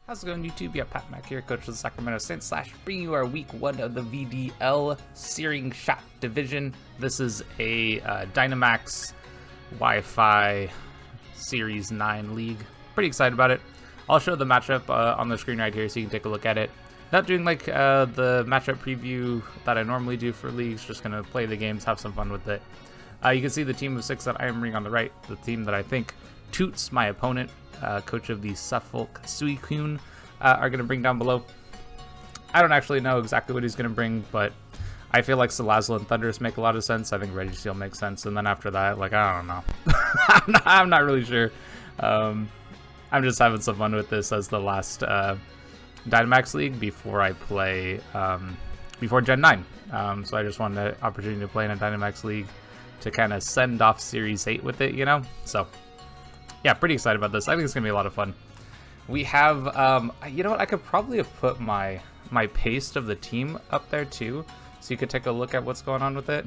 How's it going, YouTube? Yeah, Pat Mac here, coach of the Sacramento Saints / bringing you our week 1 of the VDL Searing Shot Division. This is a Dynamax Wi-Fi Series 9 league. Pretty excited about it. I'll show the matchup on the screen right here so you can take a look at it. Not doing like the matchup preview that I normally do for leagues, just gonna play the games, have some fun with it. You can see the team of 6 that I am bringing on the right, the team that I think Toots, my opponent, coach of the Suffolk Suicunes, are going to bring down below. I don't actually know exactly what he's going to bring, but I feel like Salazzle and Thundurus make a lot of sense. I think Raichu makes sense, and then after that, like, I don't know. I'm not really sure. I'm just having some fun with this as the last Dynamax League before I play, before Gen 9. So I just wanted the opportunity to play in a Dynamax League to kind of send off Series 8 with it, you know? So yeah, pretty excited about this. I think it's gonna be a lot of fun. We have, you know what? I could probably have put my paste of the team up there too, so you could take a look at what's going on with it.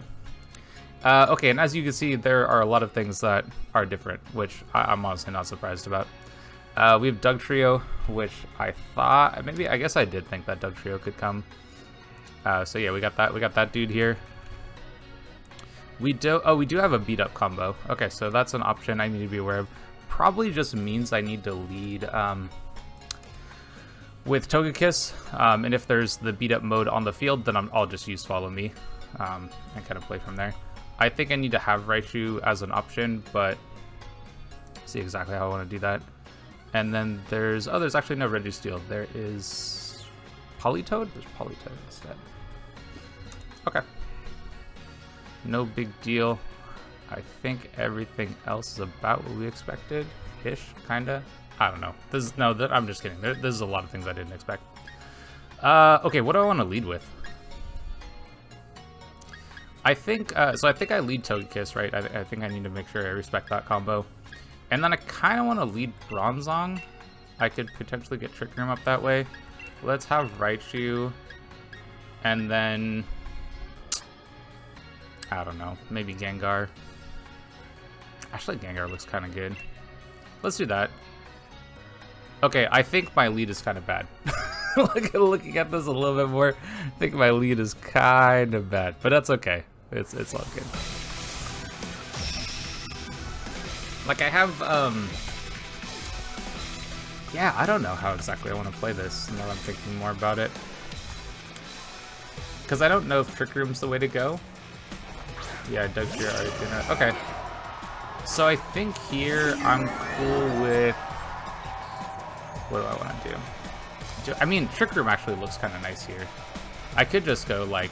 Okay, and as you can see, there are a lot of things that are different, which I'm honestly not surprised about. We have Dugtrio, which I thought I guess I did think that Dugtrio could come. So yeah, we got that dude here. We do have a beat up combo. Okay, so that's an option I need to be aware of. Probably just means I need to lead with Togekiss, and if there's the beat up mode on the field, then I'll just use Follow Me and kind of play from there. I think I need to have Raichu as an option, but see exactly how I want to do that. And then there's actually no Registeel. There is Politoed? There's Politoed instead. Okay. No big deal. I think everything else is about what we expected, ish, kinda. I don't know. I'm just kidding. There's a lot of things I didn't expect. Okay, what do I want to lead with? I think so. I think I lead Togekiss, right? I think I need to make sure I respect that combo, and then I kind of want to lead Bronzong. I could potentially get Trick Room up that way. Let's have Raichu, and then I don't know, maybe Gengar. Actually, Gengar looks kind of good. Let's do that. Okay, I think my lead is kind of bad. Looking at this a little bit more, I think my lead is kind of bad, but that's okay. It's all good. Like I have, yeah, I don't know how exactly I want to play this now that I'm thinking more about it. Because I don't know if Trick Room's the way to go. Yeah, Dugtrio already did that. Okay. So I think here I'm cool with, what do I want to do? I mean, Trick Room actually looks kind of nice here. I could just go like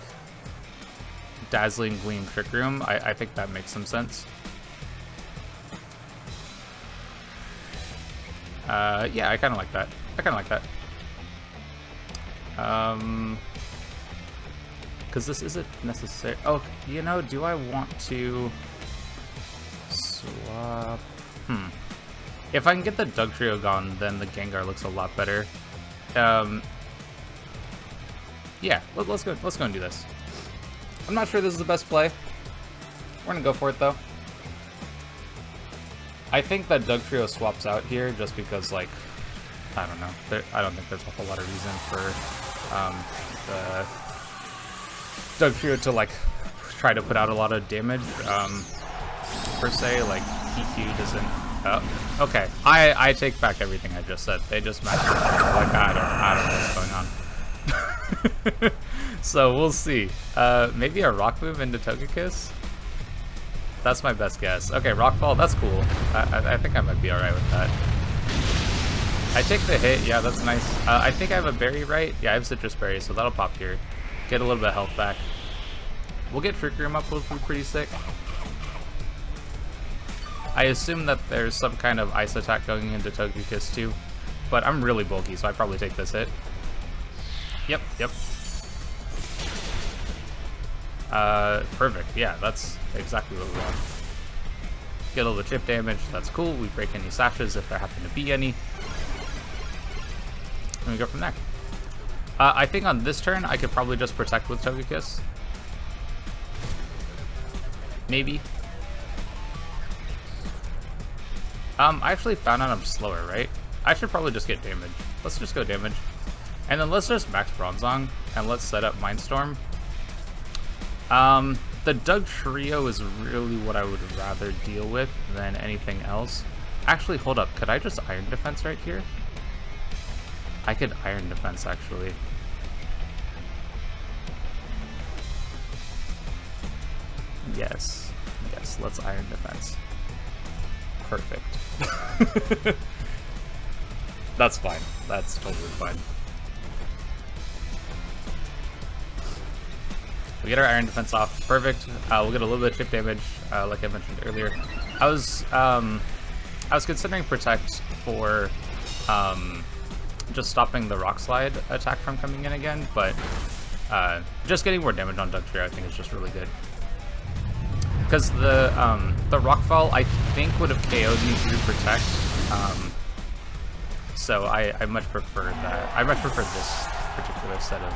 Dazzling Gleam Trick Room. I think that makes some sense. Yeah, I kind of like that. Because this isn't necessary. Oh, you know, do I want to swap? If I can get the Dugtrio gone, then the Gengar looks a lot better. Yeah, let's go and do this. I'm not sure this is the best play. We're gonna go for it though. I think that Dugtrio swaps out here just because, like, I don't know. I don't think there's a whole lot of reason for the Dugtrio to like try to put out a lot of damage per se. Like PQ doesn't. Oh, okay. I take back everything I just said. They just match. Like I don't know what's going on. So we'll see. Maybe a Rock move into Togekiss. That's my best guess. Okay, Rockfall. That's cool. I think I might be all right with that. I take the hit. Yeah, that's nice. I think I have a berry, right? Yeah, I have Citrus Berry, so that'll pop here. Get a little bit of health back. We'll get Trick Room up, which will be pretty sick. I assume that there's some kind of ice attack going into Togekiss too, but I'm really bulky, so I probably take this hit. Yep. Perfect. Yeah, that's exactly what we want. Get all the chip damage. That's cool. We break any sashes if there happen to be any. And we go from there. I think on this turn, I could probably just protect with Togekiss. Maybe. I actually found out I'm slower, right? I should probably just get damage. Let's just go damage. And then let's just max Bronzong, and let's set up Mindstorm. The Doug Trio is really what I would rather deal with than anything else. Actually, hold up. Could I just Iron Defense right here? I could Iron Defense, actually. Yes. Yes, let's Iron Defense. Perfect. That's fine. That's totally fine. We get our Iron Defense off. Perfect. We'll get a little bit of chip damage, like I mentioned earlier. I was considering Protect for just stopping the Rock Slide attack from coming in again, but just getting more damage on Doug Trio I think is just really good. Because the Rockfall I think would have KO'd me through Protect, so I much prefer that. I much prefer this particular set of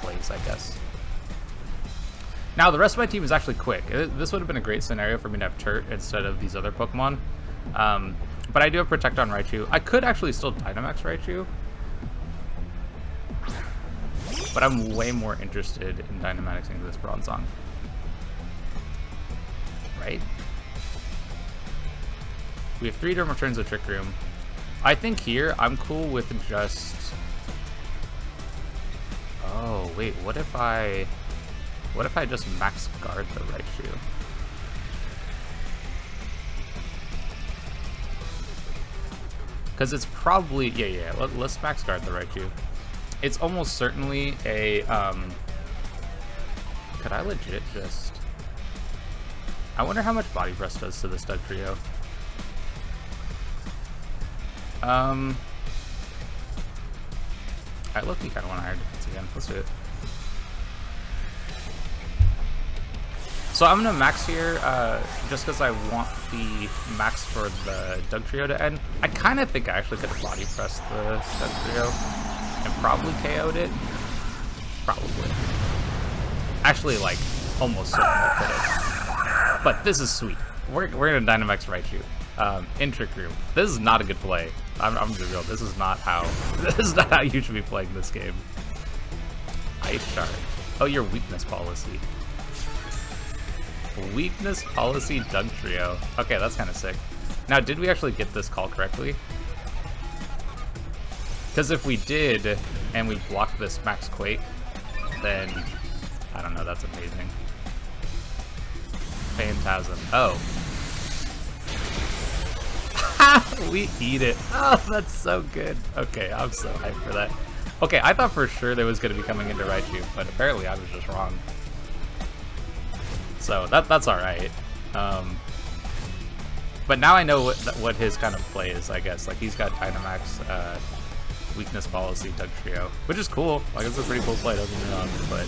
plays, I guess. Now, the rest of my team is actually quick. This would have been a great scenario for me to have Turt instead of these other Pokemon. But I do have Protect on Raichu. I could actually still Dynamax Raichu. But I'm way more interested in Dynamaxing this Bronzong. Right? We have 3 different turns of Trick Room. I think here, I'm cool with just... Oh, wait, what if I just max guard the Raichu? Because it's probably, yeah, let's max guard the Raichu. It's almost certainly a, could I legit just, I wonder how much Body Press does to this Doug Trio. I low-key kind of want to Iron Defense again. Let's do it. So I'm going to max here just because I want the max for the Doug Trio to end. I kind of think I actually could have Body Pressed the Doug Trio and probably KO'd it. Probably. Actually, like, almost certainly could have. But this is sweet. We're going to Dynamax Raichu. In Trick Room. This is not a good play. I'm gonna be real. This is not how you should be playing this game. Ice Shard. Oh, your weakness policy. Weakness policy Doug Trio. Okay, that's kind of sick. Now, did we actually get this call correctly? Because if we did, and we blocked this Max Quake, then I don't know. That's amazing. Phantasm. Oh. We eat it. Oh, that's so good. Okay, I'm so hyped for that. Okay, I thought for sure there was going to be coming into Raichu, but apparently I was just wrong. So that's all right. But now I know what his kind of play is, I guess. Like, he's got Dynamax, weakness policy, Doug Trio, which is cool. Like, it's a pretty cool play, don't get me wrong, but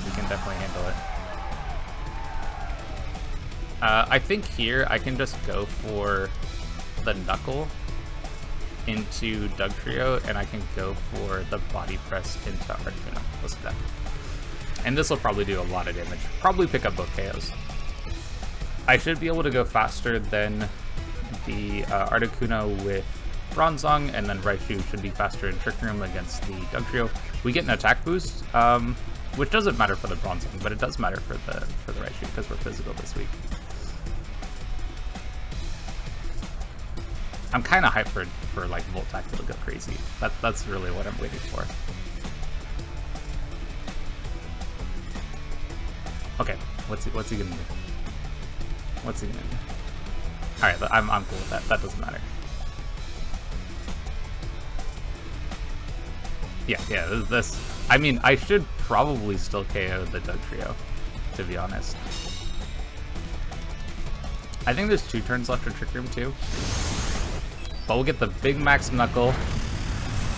we can definitely handle it. I think here I can just go for the Knuckle into Doug Trio, and I can go for the Body Press into Articuno. Let's do that. And this will probably do a lot of damage. Probably pick up both KOs. I should be able to go faster than the Articuno with Bronzong, and then Raichu should be faster in Trick Room against the Doug Trio. We get an attack boost, which doesn't matter for the Bronzong, but it does matter for the Raichu because we're physical this week. I'm kind of hyped for like Volt Tackle to go crazy. That's really what I'm waiting for. Okay, what's he gonna do? What's he gonna do? All right, I'm cool with that. That doesn't matter. Yeah. This. I mean, I should probably still KO the Doug Trio, to be honest. I think there's 2 turns left for Trick Room too. But we'll get the big max Knuckle,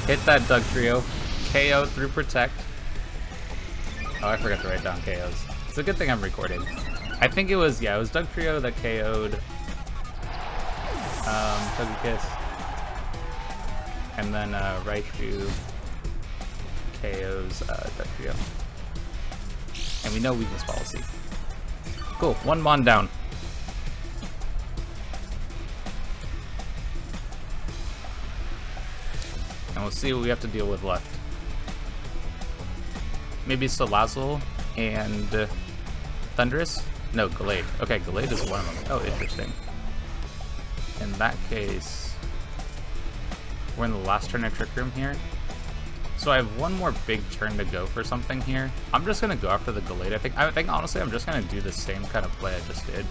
hit that Doug Trio, KO through Protect. Oh, I forgot to write down KOs. It's a good thing I'm recording. I think it was Doug Trio that KO'd Togekiss. And then Raichu KO's Doug Trio. And we know weakness policy. Cool, 1 Mon down. we'll see what we have to deal with left. Maybe Salazzle and Thundurus? No, Gallade. Okay, Gallade is one of them. Oh, interesting. In that case, we're in the last turn of Trick Room here. So I have one more big turn to go for something here. I'm just gonna go after the Gallade. I think honestly I'm just gonna do the same kind of play I just did.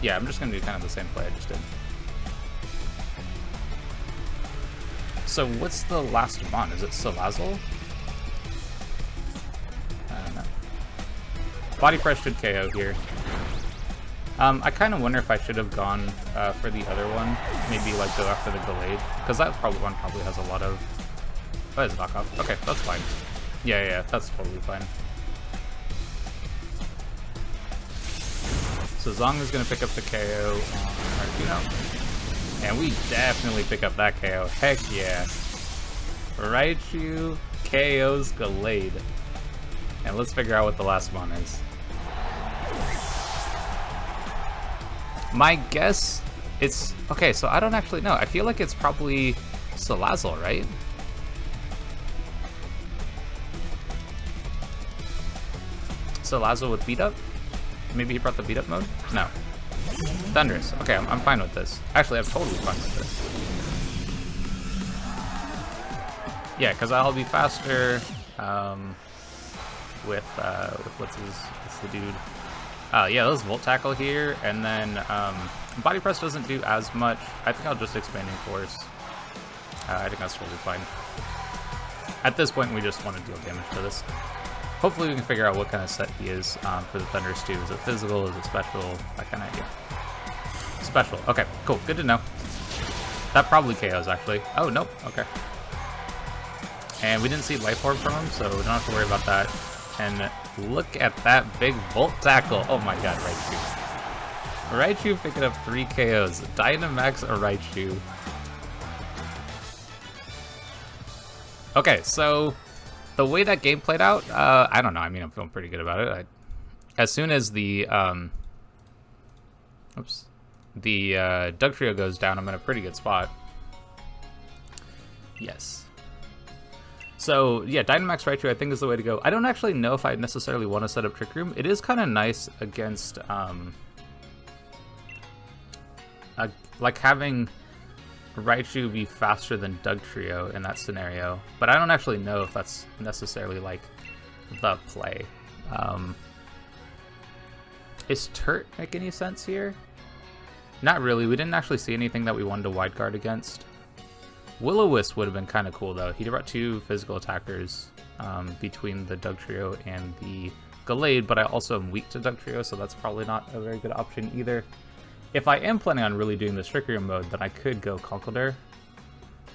Yeah, I'm just gonna do kind of the same play I just did. So what's the last mon? Is it Salazzle? I don't know. Body Press should KO here. I kind of wonder if I should have gone for the other one. Maybe like go after the Gallade, because that one probably has a lot of... Oh, it's a knockoff. Okay, that's fine. Yeah, that's totally fine. So Zong is going to pick up the KO on Articuno. And we definitely pick up that KO. Heck yeah. Raichu KO's Gallade. And let's figure out what the last one is. My guess, it's... Okay, so I don't actually know. I feel like it's probably Salazzle, right? Salazzle with beat up? Maybe he brought the beat up mode? No. Thundurus. Okay, I'm fine with this. Actually, I'm totally fine with this. Yeah, because I'll be faster with what's the dude? Yeah, let's Volt Tackle here, and then Body Press doesn't do as much. I think I'll just Expanding Force. I think that's totally fine. At this point, we just want to deal damage to this. Hopefully we can figure out what kind of set he is for the Thundurus too. Is it physical? Is it special? That kind of idea. Special. Okay, cool. Good to know. That probably KOs, actually. Oh, nope. Okay. And we didn't see Life Orb from him, so we don't have to worry about that. And look at that big Volt Tackle. Oh my god, Raichu. Raichu picking up 3 KOs. Dynamax a Raichu. Okay, so the way that game played out, I don't know. I mean, I'm feeling pretty good about it. As soon as the Dugtrio goes down, I'm in a pretty good spot. Yes. So, yeah, Dynamax Raichu I think is the way to go. I don't actually know if I necessarily want to set up Trick Room. It is kind of nice against, like having Raichu be faster than Dugtrio in that scenario. But I don't actually know if that's necessarily, like, the play. Is Turt make any sense here? Not really. We didn't actually see anything that we wanted to wide guard against. Will-O-Wisp would have been kind of cool, though. He brought 2 physical attackers between the Dugtrio and the Gallade, but I also am weak to Dugtrio, so that's probably not a very good option either. If I am planning on really doing this Trick Room mode, then I could go Conkeldurr.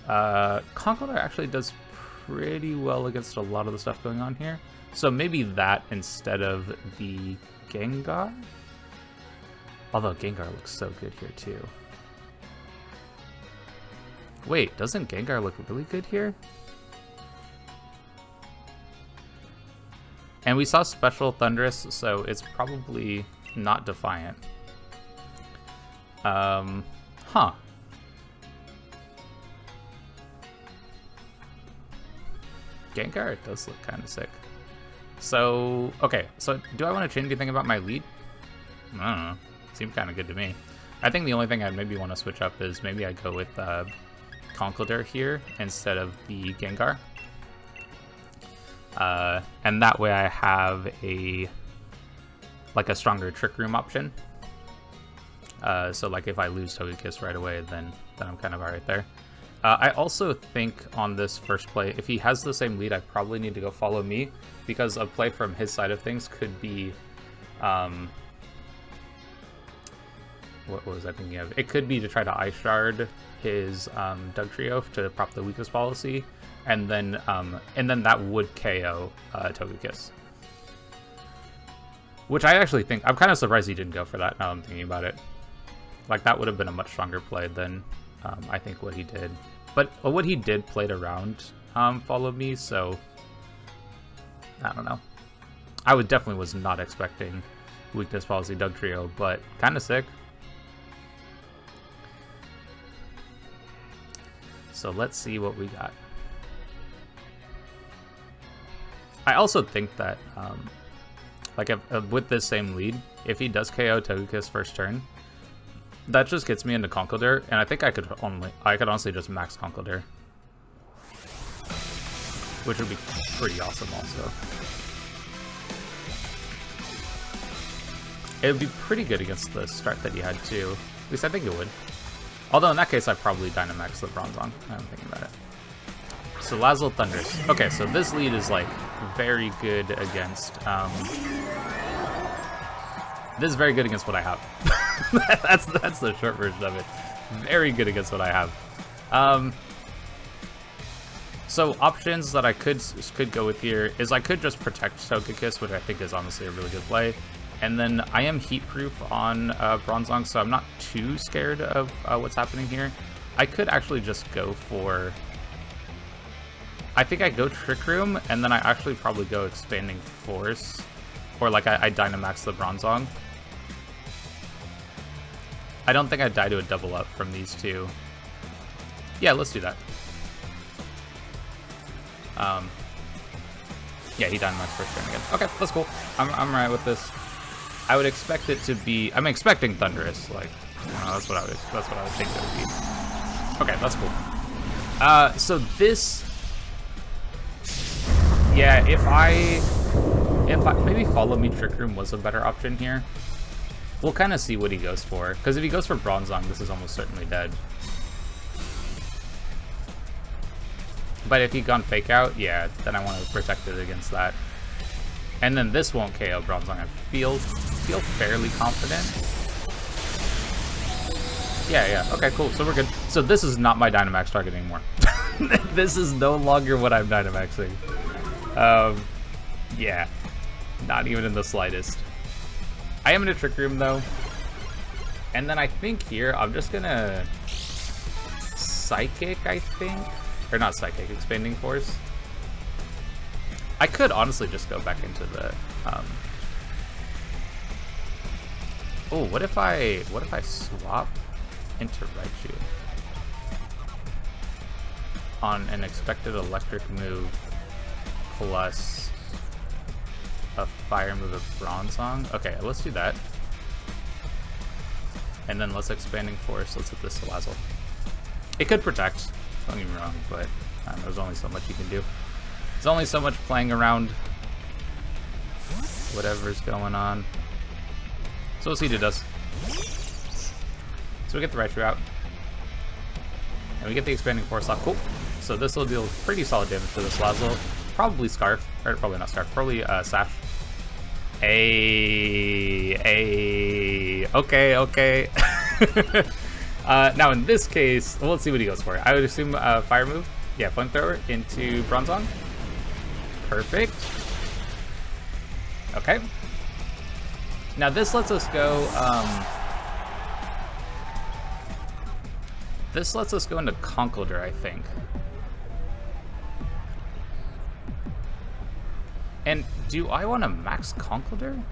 Conkeldurr actually does pretty well against a lot of the stuff going on here, so maybe that instead of the Gengar? Although Gengar looks so good here, too. Wait, doesn't Gengar look really good here? And we saw Special Thundurus, so it's probably not Defiant. Huh. Gengar does look kind of sick. So, okay, so do I want to change anything about my lead? I don't know. Seemed kind of good to me. I think the only thing I maybe want to switch up is maybe I go with Conkeldurr here instead of the Gengar. And that way I have a stronger Trick Room option. So like if I lose Togekiss right away, then I'm kind of alright there. I also think on this first play, if he has the same lead, I probably need to go Follow Me, because a play from his side of things could be, what was I thinking of? It could be to try to Ice Shard his Dugtrio to prop the weakest policy, and then that would KO Togekiss. Which I actually think, I'm kind of surprised he didn't go for that now I'm thinking about it. Like, that would have been a much stronger play than I think what he did. But what he did played around Follow Me, so I don't know. I definitely was not expecting weakness policy Dugtrio, but kind of sick. So let's see what we got. I also think that, like, with this same lead, if he does KO Togekiss first turn, that just gets me into Conkeldurr, and I think I could honestly just max Conkeldurr, which would be pretty awesome also. It would be pretty good against the start that he had too. At least I think it would. Although in that case, I'd probably Dynamax the Bronzong. I'm thinking about it. So Lazzle Thundurus. Okay, so this lead is like very good against. This is very good against what I have. that's the short version of it. Very good against what I have. So options that I could go with here is I could just protect Togekiss, which I think is honestly a really good play. And then I am heat-proof on Bronzong, so I'm not too scared of what's happening here. I could actually just go for... I think I go Trick Room, and then I actually probably go Expanding Force. Or like I Dynamax the Bronzong. I don't think I'd die to a double up from these two. Yeah, let's do that. Yeah, he Dynamax first turn again. Okay, that's cool. I'm alright with this. I would expect it to be... I'm expecting Thundurus. Like, that's what I would think it would be. Okay, that's cool. So this... Yeah, if I maybe Follow Me Trick Room was a better option here. We'll kind of see what he goes for. Because if he goes for Bronzong, this is almost certainly dead. But if he'd gone Fake Out, yeah, then I want to protect it against that. And then this won't KO Bronzong. I feel fairly confident. Yeah, okay, cool. So we're good. So this is not my Dynamax target anymore. This is no longer what I'm Dynamaxing. Yeah, not even in the slightest. I am in a Trick Room though. And then I think here, I'm just gonna Psychic, I think. Or not Psychic, Expanding Force. I could honestly just go back into the, oh, what if I swap into Raichu on an expected electric move plus a fire move of Bronzong? Okay, let's do that. And then let's Expanding Force. Let's hit this Lazzle. It could protect, don't get me wrong, but there's only so much you can do. There's only so much playing around whatever's going on. So we'll see what it does. So we get the Raichu out. And we get the Expanding Force lock. Cool. So this will deal pretty solid damage to this Lazzle. Probably Scarf. Or probably not Scarf. Probably Sash. Okay. Now in this case, well, let's see what he goes for. I would assume Fire move. Yeah, Flamethrower into Bronzong. Perfect. Okay. Now this lets us go, this lets us go into Conkeldurr, I think. And do I want to max Conkeldurr?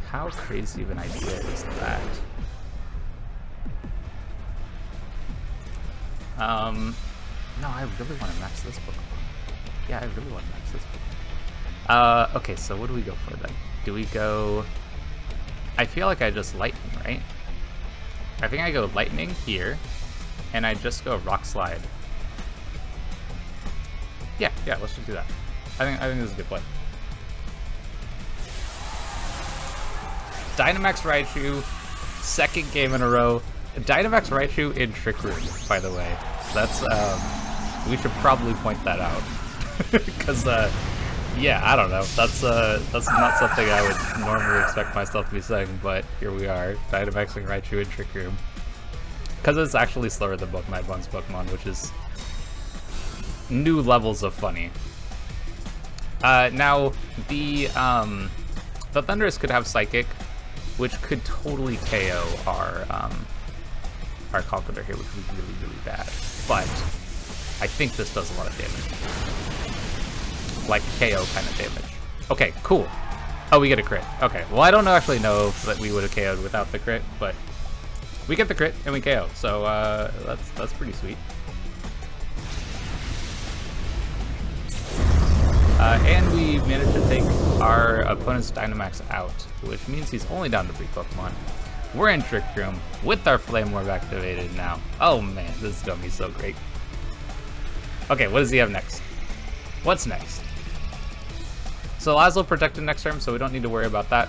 How crazy of an idea is that? No, I really want to max this Pokemon. Yeah, I really want to max this Pokemon. Okay, so what do we go for then? Do we go... I feel like I just Lightning, right? I think I go Lightning here, and I just go Rock Slide. Yeah, let's just do that. I think this is a good play. Dynamax Raichu, second game in a row. Dynamax Raichu in Trick Room, by the way. That's, we should probably point that out. Because, yeah, I don't know. That's not something I would normally expect myself to be saying, but here we are, Dynamaxing Raichu in Trick Room. Because it's actually slower than both my Buns Pokemon, which is new levels of funny. Now, the Thundurus could have Psychic, which could totally KO our Conkeldurr here, which would be really, really bad. But I think this does a lot of damage. Like KO kind of damage. Okay, cool. Oh, we get a crit. Okay, well, I don't actually know that we would have KO'd without the crit, but we get the crit and we KO, so that's pretty sweet. And we managed to take our opponent's Dynamax out, which means he's only down to 3 Pokemon. We're in Trick Room with our Flame Orb activated now. Oh man, this is gonna be so great. Okay, what does he have next? What's next? So Lazlo protected next turn, so we don't need to worry about that.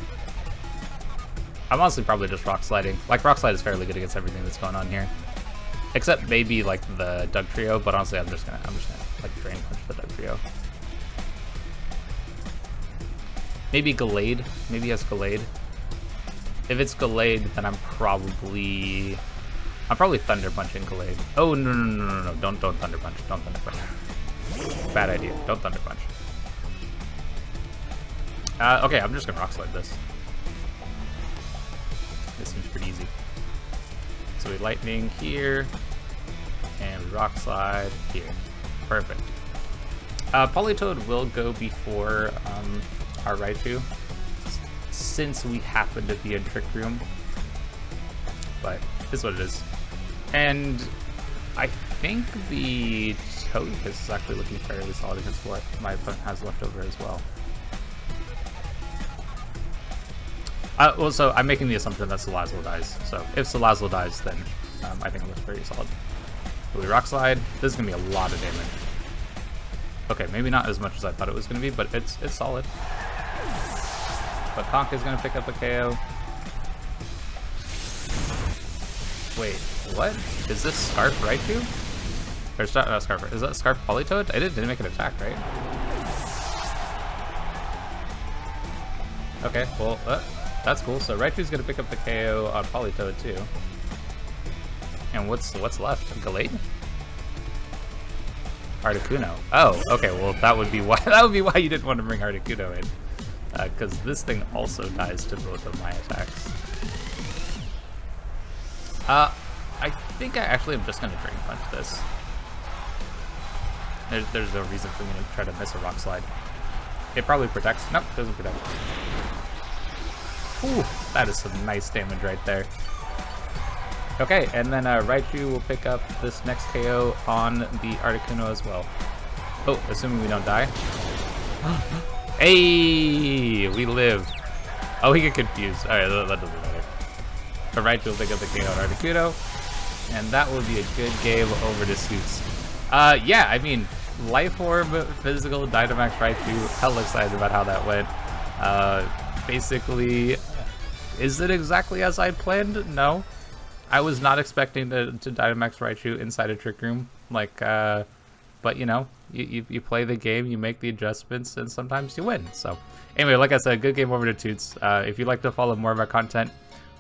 I'm honestly probably just Rock Sliding. Like, Rock Slide is fairly good against everything that's going on here. Except maybe like the Doug Trio, but honestly I'm just gonna like Drain Punch the Doug Trio. Maybe Gallade. Maybe he has Gallade. If it's Gallade, then I'm probably Thunder Punching Gallade. Oh no. Don't Thunder Punch. Don't Thunder Punch. Bad idea. Don't Thunder Punch. Okay, I'm just gonna Rock Slide this. This seems pretty easy. So we Lightning here, and we Rock Slide here. Perfect. Politoed will go before our Raichu, since we happen to be in Trick Room. But this is what it is. And I think the Togekiss is actually looking fairly solid against what my opponent has left over as well. Well, so I'm making the assumption that Salazzle dies. So if Salazzle dies, then I think it looks pretty solid. So we Rock Slide. This is going to be a lot of damage. Okay, maybe not as much as I thought it was going to be, but it's solid. But Conk is going to pick up a KO. Wait, what? Is this Scarf Raichu? Or Scarf, is that Scarf Politoed? I didn't make an attack, right? Okay, well, that's cool. So Raichu's gonna pick up the KO on Politoed too. And what's left? Gallade? Articuno. Oh, okay. Well, that would be why you didn't want to bring Articuno in, because this thing also dies to both of my attacks. I think I actually am just gonna Drain Punch this. There's no reason for me to try to miss a Rock Slide. It probably protects. Nope, doesn't protect. Ooh, that is some nice damage right there. Okay, and then Raichu will pick up this next KO on the Articuno as well. Oh, assuming we don't die. Hey, we live. Oh, he get confused. Alright, that doesn't matter. But Raichu will pick up the KO on Articuno, and that will be a good game over to Toots. Yeah, I mean, Life Orb, Physical, Dynamax Raichu, hella excited about how that went. Basically, is it exactly as I planned? No. I was not expecting to Dynamax Raichu inside a Trick Room. Like, but you know, you play the game, you make the adjustments, and sometimes you win. So, anyway, like I said, good game over to Toots. If you'd like to follow more of our content,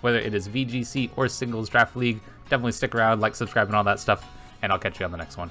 whether it is VGC or Singles Draft League, definitely stick around, like, subscribe, and all that stuff, and I'll catch you on the next one.